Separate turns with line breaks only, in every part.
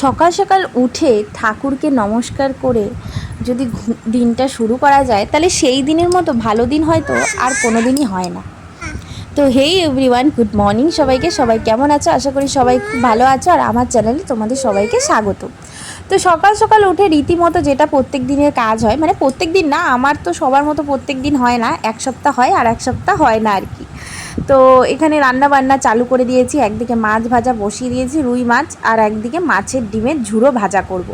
সকাল সকাল উঠে ঠাকুরকে নমস্কার করে যদি দিনটা শুরু করা যায় তাহলে সেই দিনের মতো ভালো দিন হয়তো আর কোনো দিনই হয় না। তো হেই এভরিওয়ান, গুড মর্নিং সবাইকে। সবাই কেমন আছো? আশা করি সবাই খুব ভালো আছো। আর আমার চ্যানেলে তোমাদের সবাইকে স্বাগত। তো সকাল সকাল উঠে রীতিমতো যেটা প্রত্যেক দিনের কাজ হয়, মানে প্রত্যেক দিন না, আমার তো সবার মতো প্রত্যেক দিন হয় না, এক সপ্তাহ হয় আর এক সপ্তাহ হয় না আর কি। তো এখানে রান্না বান্না চালু করে দিয়েছি। একদিকে মাছ ভাজা বসিয়ে দিয়েছি, রুই মাছ, আর একদিকে মাছের ডিমের ঝুড়ো ভাজা করব।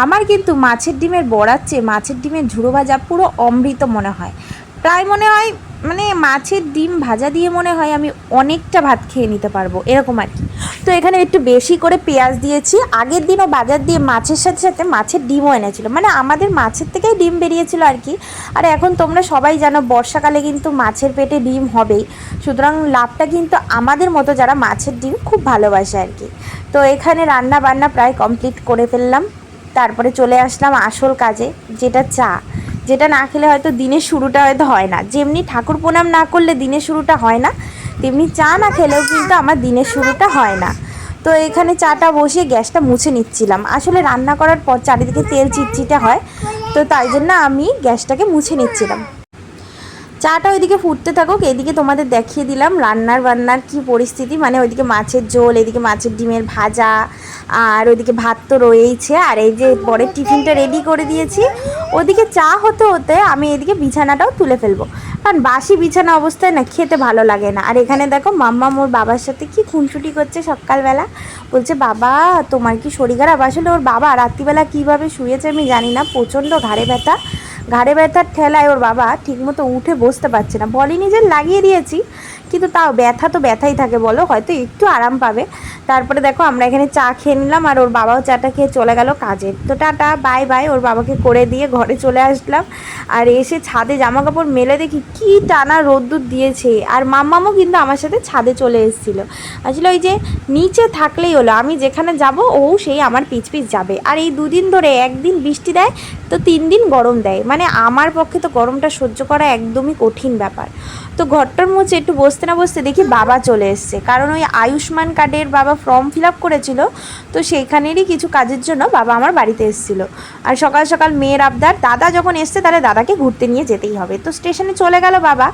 আমার কিন্তু মাছের ডিমের বড়ার চেয়ে মাছের ডিমের ঝুড়ো ভাজা পুরো অমৃত মনে হয়। প্রায় মনে হয় মানে মাছের ডিম ভাজা দিয়ে মনে হয় আমি অনেকটা ভাত খেয়ে নিতে পারবো, এরকম আর কি। তো এখানে একটু বেশি করে পেঁয়াজ দিয়েছি। আগের দিনও বাজার দিয়ে মাছের সাথে সাথে মাছের ডিমও এনেছিল, মানে আমাদের মাছের থেকেই ডিম বেরিয়েছিল আর কি। আর এখন তোমরা সবাই জানো বর্ষাকালে কিন্তু মাছের পেটে ডিম হবেই, সুতরাং লাভটা কিন্তু আমাদের মতো যারা মাছের ডিম খুব ভালোবাসে আর কি। তো এখানে রান্না বান্না প্রায় কমপ্লিট করে ফেললাম। তারপরে চলে আসলাম আসল কাজে, যেটা চা, যেটা না খেলে হয়তো দিনের শুরুটা হয়তো হয় না। যেমনি ঠাকুর প্রণাম না করলে দিনের শুরুটা হয় না, তেমনি চা না খেলেও কিন্তু আমার দিনের শুরুটা হয় না। তো এখানে চাটা বসিয়ে গ্যাসটা মুছে নিচ্ছিলাম। আসলে রান্না করার পর চারিদিকে তেল চিটচিটে হয়, তো তাই জন্য আমি গ্যাসটাকে মুছে নিচ্ছিলাম। চাটা ওইদিকে ফুটতে থাকুক, এদিকে তোমাদের দেখিয়ে দিলাম বান্নার কি পরিস্থিতি। মানে ওইদিকে মাছের ঝোল, এদিকে মাছের ডিমের ভাজা, আর ওইদিকে ভাত তো রয়েইছে। আর এই যে পরের টিফিনটা রেডি করে দিয়েছি। ওদিকে চা হতে হতে আমি এদিকে বিছানাটাও তুলে ফেলবো, কারণ বাসি বিছানা অবস্থায় না খেতে ভালো লাগে না। আর এখানে দেখো মাম্মা ওর বাবার সাথে কি খুনসুটি করছে সকালবেলা। বলছে বাবা তোমার কি শরীর খারাপ? আসলে ওর বাবা রাত্রিবেলা কীভাবে শুয়েছে আমি জানি না, প্রচণ্ড ঘাড়ে ব্যথার ঠেলায় ওর বাবা ঠিকমতো উঠে বসতে পারছে না। বলিনি যে লাগিয়ে দিয়েছি, কিন্তু তাও ব্যথা তো ব্যথাই থাকে, বলো, হয়তো একটু আরাম পাবে। তারপরে দেখো আমরা এখানে চা খেয়ে নিলাম, আর ওর বাবাও চাটা খেয়ে চলে গেল কাজে। তো টাটা বাই বাই, ওর বাবাকে করে দিয়ে ঘরে চলে আসলাম। আর এসে ছাদে জামা কাপড় মেলে দেখি কি টানা রোদ্দুর দিয়েছে। আর মাম্মামও কিন্তু আমার সাথে ছাদে চলে এসেছিলো। আসলে ওই যে নিচে থাকলেই হলো, আমি যেখানে যাব ও সেই আমার পিছ যাবে। আর এই দুদিন ধরে একদিন বৃষ্টি দেয় তো 3 দিন গরম দেয়, মানে আমার পক্ষে তো গরমটা সহ্য করা একদমই কঠিন ব্যাপার। তো ঘরটার মধ্যে একটু বসতে না বসতে দেখি বাবা চলে এসছে, কারণ ওই আয়ুষ্মান কার্ডের বাবা ফর্ম ফিল আপ করেছিল, তো সেইখানেরই কিছু কাজের জন্য বাবা আমার বাড়িতে এসেছিল। আর সকাল সকাল মেয়ের আবদার, দাদা যখন এসছে তাহলে দাদাকে ঘুরতে নিয়ে যেতেই হবে। তো স্টেশনে চলে গেল বাবা।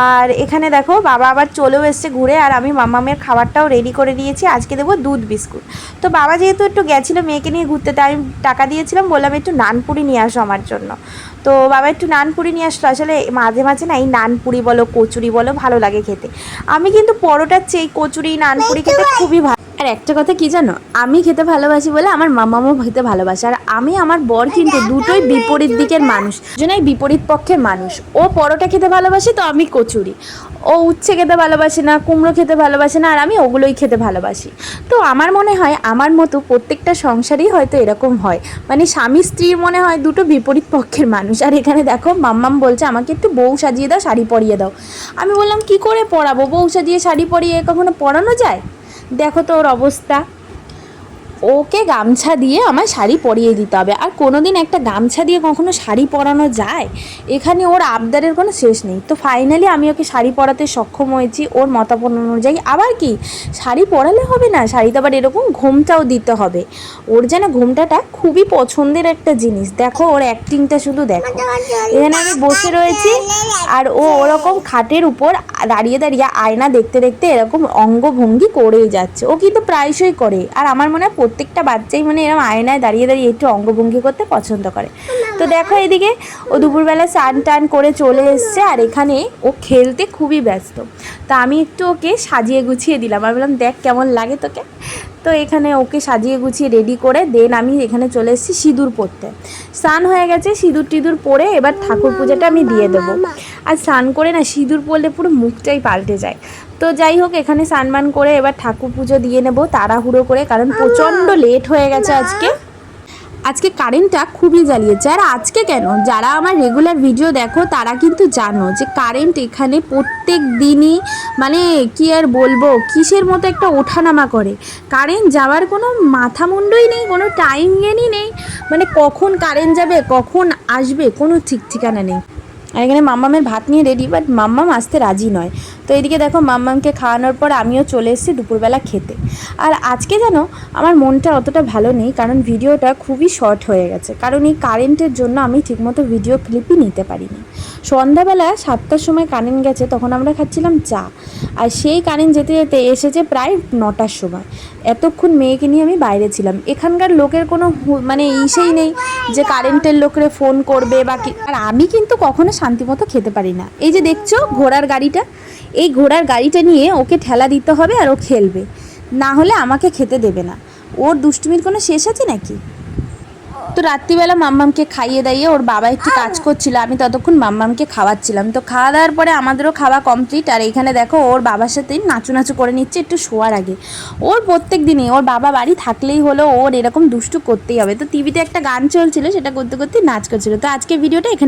আর এখানে দেখো বাবা আবার চলেও এসছে ঘুরে। আর আমি মাম্মামের খাবারটাও রেডি করে দিয়েছি, আজকে দেবো দুধ বিস্কুট। তো বাবা যেহেতু একটু গেছিলো মেয়েকে নিয়ে ঘুরতে, তাই আমি টাকা দিয়েছিলাম, বললাম একটু নানপুরি নিয়ে আসো আমার জন্য। তো বাবা একটু নানপুরি নিয়ে আসলো। আসলে মাঝে মাঝে না এই নানপুরি বলো কচুরি বলো ভালো লাগে খেতে। আমি কিন্তু পরোটার চেয়ে কচুরি নানপুরি খেতে খুবই ভালো। আর একটা কথা কি জানো, আমি খেতে ভালোবাসি বলে আমার মামামও খেতে ভালোবাসে। আর আমি আমার বর কিন্তু দুটোই বিপরীত দিকের মানুষ, দুজনেই বিপরীত পক্ষের মানুষ। ও পরোটা খেতে ভালোবাসে তো আমি কচুরি, ও উচ্ছে খেতে ভালোবাসে না, কুমড়ো খেতে ভালোবাসে না, আর আমি ওগুলোই খেতে ভালোবাসি। তো আমার মনে হয় আমার মতো প্রত্যেকটা সংসারেই হয়তো এরকম হয়, মানে স্বামী স্ত্রীর মনে হয় দুটো বিপরীত পক্ষের মানুষ। আর এখানে দেখো মাম্মাম বলছে আমাকে একটু বউ সাজিয়ে দাও, শাড়ি পরিয়ে দাও। আমি বললাম কি করে পরাবো, বউ সাজিয়ে শাড়ি পরিয়ে কখনো পরানো যায়? দেখো তো ওর অবস্থা, ওকে গামছা দিয়ে আমার শাড়ি পরিয়ে দিতে হবে। আর কোনো দিন একটা গামছা দিয়ে কখনো শাড়ি পরানো যায়? এখানে ওর আবদারের কোনো শেষ নেই। তো ফাইনালি আমি ওকে শাড়ি পরাতে সক্ষম হয়েছি ওর মতামত অনুযায়ী। আবার কি, শাড়ি পরালে হবে না, শাড়িতে আবার এরকম ঘোমটাও দিতে হবে। ওর যেন ঘোমটাটা খুবই পছন্দের একটা জিনিস। দেখো ওর অ্যাক্টিংটা শুধু দেখো। এখানে আমি বসে রয়েছি আর ও ওরকম খাটের উপর দাঁড়িয়ে দাঁড়িয়ে আয়না দেখতে দেখতে এরকম অঙ্গভঙ্গি করেই যাচ্ছে। ও কিন্তু প্রায়শই করে, আর আমার মনে হয় প্রত্যেকটা বাচ্চাই মানে এরকম আয়নায় দাঁড়িয়ে দাঁড়িয়ে একটু অঙ্গভঙ্গি করতে পছন্দ করে। তো দেখো এদিকে ও দুপুরবেলা স্নান টান করে চলে এসছে, আর এখানে ও খেলতে খুবই ব্যস্ত। তা আমি একটু ওকে সাজিয়ে গুছিয়ে দিলাম, আর বললাম দেখ কেমন লাগে তোকে। তো এখানে ওকে সাজিয়ে গুছিয়ে রেডি করে দেন আমি এখানে চলে এসেছি সিঁদুর পরতে। স্নান হয়ে গেছে, সিঁদুর টিঁদুর পরে এবার ঠাকুর পূজাটা আমি দিয়ে দেবো। আর স্নান করে না সিঁদুর পরলে পুরো মুখটাই পাল্টে যায়। তো যাই হোক এখানে স্নান করে এবার ঠাকুর পুজো দিয়ে নেব তাড়াহুড়ো করে, কারণ প্রচণ্ড লেট হয়ে গেছে আজকে কারেন্টটা খুবই জ্বালিয়েছে। আর আজকে কেন, যারা আমার রেগুলার ভিডিও দেখো তারা কিন্তু জানো যে কারেন্ট এখানে প্রত্যেক দিনই মানে কি আর বলবো কিসের মতো একটা ওঠানামা করে। কারেন্ট যাওয়ার কোনো মাথা মুন্ডই নেই, কোনো টাইম জ্ঞানই নেই, মানে কখন কারেন্ট যাবে কখন আসবে কোনো ঠিক ঠিকানা নেই। আর এখানে মাম্মামের ভাত নিয়ে রেডি, বাট মাম্মাম আসতে রাজি নয়। তো এদিকে দেখো মাম্মামকে খাওয়ানোর পর আমিও চলে এসেছি দুপুরবেলা খেতে। আর আজকে যেন আমার মনটা অতটা ভালো নেই, কারণ ভিডিওটা খুবই শর্ট হয়ে গেছে, কারণ এই কারেন্টের জন্য আমি ঠিকমতো ভিডিও ক্লিপই নিতে পারিনি। সন্ধ্যাবেলা 7টার সময় কারেন্ট গেছে, তখন আমরা খাচ্ছিলাম চা, আর সেই কারেন্ট যেতে যেতে এসেছে প্রায় 9টার সময়। এতক্ষণ মেয়েকে নিয়ে আমি বাইরে ছিলাম। এখানকার লোকের কোনো মানে ইসেই নেই যে কারেন্টের লোকরে ফোন করবে বা কি। আর আমি কিন্তু কখনো শান্তিমতো খেতে পারি না। এই যে দেখছো ঘোড়ার গাড়িটা, এই ঘোড়ার গাড়িটা নিয়ে ওকে ঠেলা দিতে হবে আর ও খেলবে, না হলে আমাকে খেতে দেবে না। ওর দুষ্টুমির কোনো শেষ আছে নাকি? তো রাত্রিবেলা মাম্মামকে খাইয়ে দাইয়ে ওর বাবা একটু কাজ করছিল, আমি ততক্ষণ মাম্মামকে খাওয়াচ্ছিলাম। তো খাওয়া দাওয়ার পরে আমাদেরও খাওয়া কমপ্লিট। আর এখানে দেখো ওর বাবার সাথে নাচু করে নিচ্ছে একটু শোয়ার আগে। ওর প্রত্যেক দিনই ওর বাবা বাড়ি থাকলেই হলো ওর এরকম দুষ্টু করতেই হবে। তো টিভিতে একটা গান চলছিল, সেটা করতে করতে নাচ করছিল। তো আজকে ভিডিওটা এখানে